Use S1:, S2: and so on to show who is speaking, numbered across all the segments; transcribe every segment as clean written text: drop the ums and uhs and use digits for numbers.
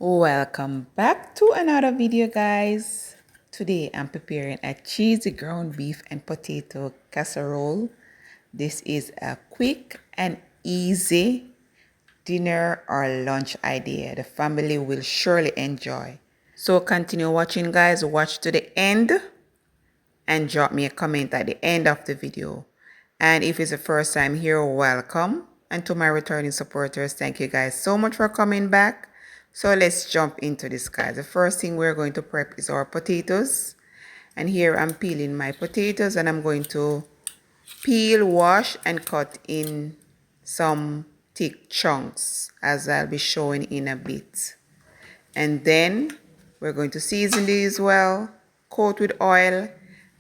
S1: Welcome back to another video, guys. Today I'm preparing a cheesy ground beef and potato casserole. This is a quick and easy dinner or lunch idea the family will surely enjoy. So continue watching, guys. Watch to the end and drop me a comment at the end of the video. And if it's the first time here, welcome. And to my returning supporters, thank you guys so much for coming back. So let's jump into this, guys. The first thing we're going to prep is our potatoes. And here I'm peeling my potatoes, and I'm going to peel, wash, and cut in some thick chunks, as I'll be showing in a bit. And then we're going to season these well, coat with oil,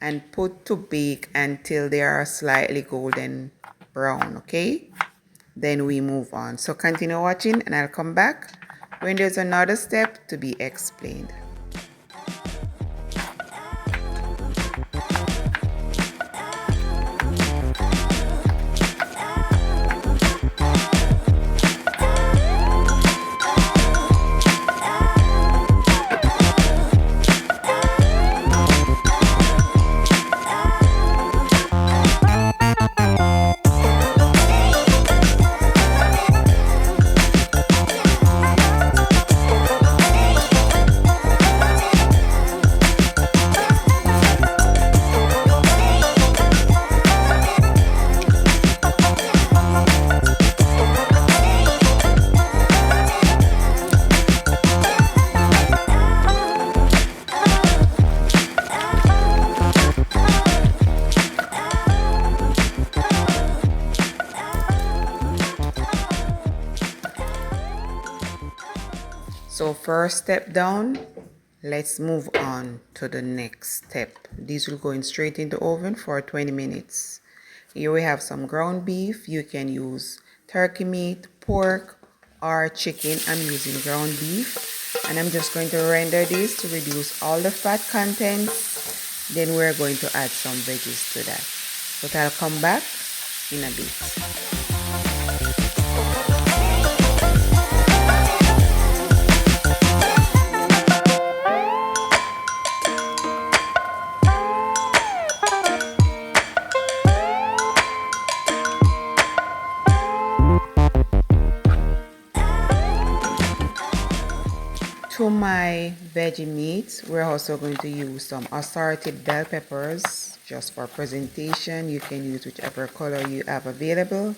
S1: and put to bake until they are slightly golden brown, okay? Then we move on. So continue watching, and I'll come back when there's another step to be explained. So first step down, let's move on to the next step. These will go in straight into the oven for 20 minutes. Here we have some ground beef. You can use turkey meat, pork, or chicken. I'm using ground beef. And I'm just going to render this to reduce all the fat content. Then we're going to add some veggies to that. But I'll come back in a bit. To my veggie meat, we're also going to use some assorted bell peppers just for presentation. You can use whichever color you have available.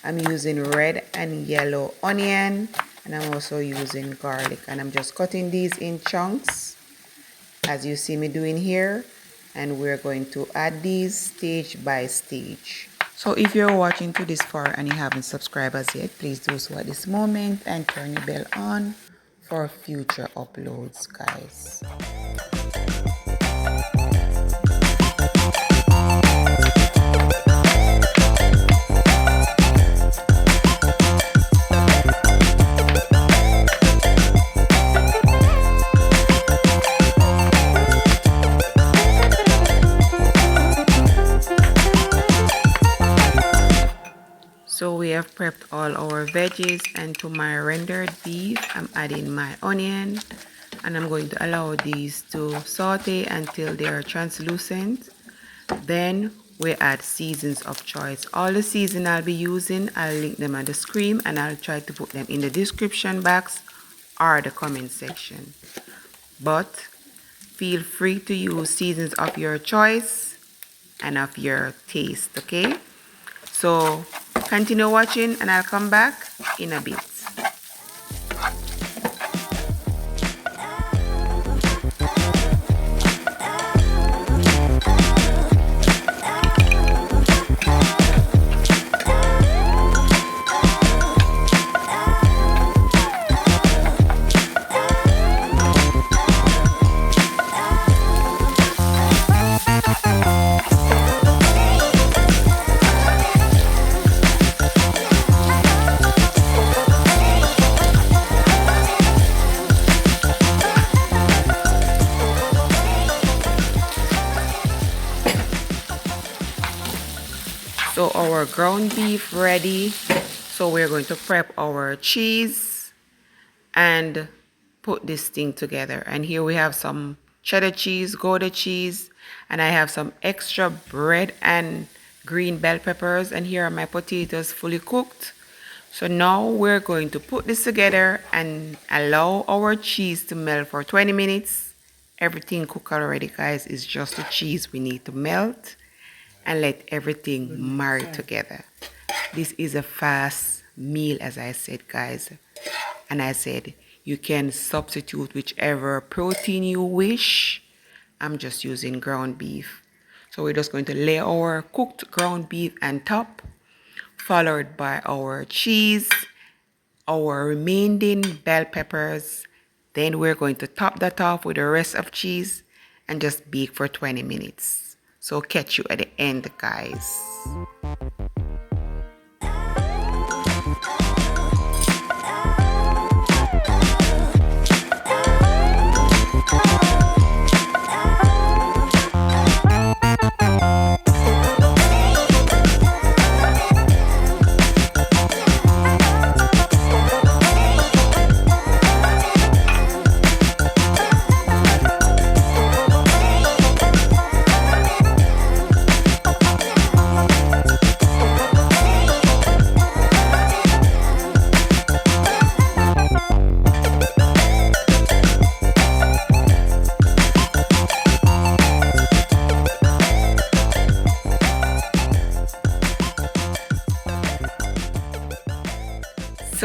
S1: I'm using red and yellow onion, and I'm also using garlic, and I'm just cutting these in chunks as you see me doing here, and we're going to add these stage by stage. So if you're watching to this far and you haven't subscribed as yet, please do so at this moment and turn your bell on for future uploads, guys. So we have prepped all our veggies, and to my rendered beef, I'm adding my onion, and I'm going to allow these to saute until they are translucent. Then we add seasons of choice. All the seasons I'll be using, I'll link them on the screen, and I'll try to put them in the description box or the comment section. But feel free to use seasons of your choice and of your taste, okay? So continue watching, and I'll come back in a bit. So our ground beef ready. So we're going to prep our cheese and put this thing together. And here we have some cheddar cheese, Gouda cheese, and I have some extra bread and green bell peppers, and here are my potatoes fully cooked. So now we're going to put this together and allow our cheese to melt for 20 minutes. Everything cooked already, guys. It's just the cheese we need to melt and let everything marry together. This is a fast meal, as I said, guys. And I said you can substitute whichever protein you wish. I'm just using ground beef. So we're just going to lay our cooked ground beef on top, followed by our cheese, our remaining bell peppers. Then we're going to top that off with the rest of cheese and just bake for 20 minutes. So catch you at the end, guys.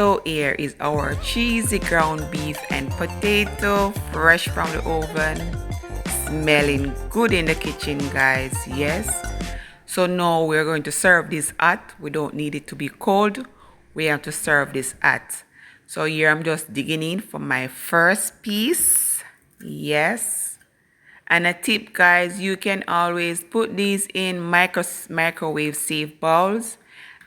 S1: So here is our cheesy ground beef and potato, fresh from the oven, smelling good in the kitchen, guys. Yes. So now we're going to serve this hot. We don't need it to be cold. We have to serve this hot. So here I'm just digging in for my first piece. Yes. And a tip, guys, you can always put these in microwave safe bowls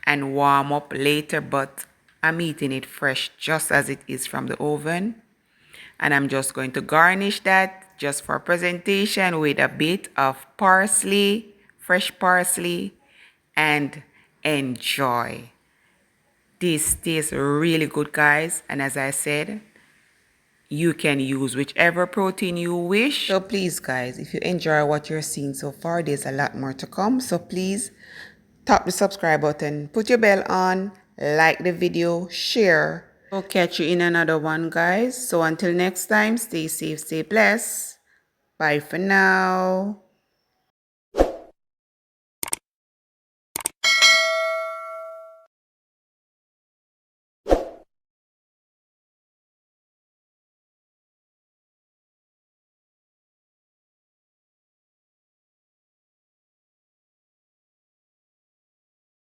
S1: and warm up later, but I'm eating it fresh just as it is from the oven. And I'm just going to garnish that just for presentation with a bit of parsley, fresh parsley, and enjoy. This tastes really good, guys. And as I said, you can use whichever protein you wish. So please, guys, if you enjoy what you're seeing so far, there's a lot more to come. So please tap the subscribe button, put your bell on, like the video, share. I'll catch you in another one, guys. So until next time, stay safe, stay blessed. Bye for now.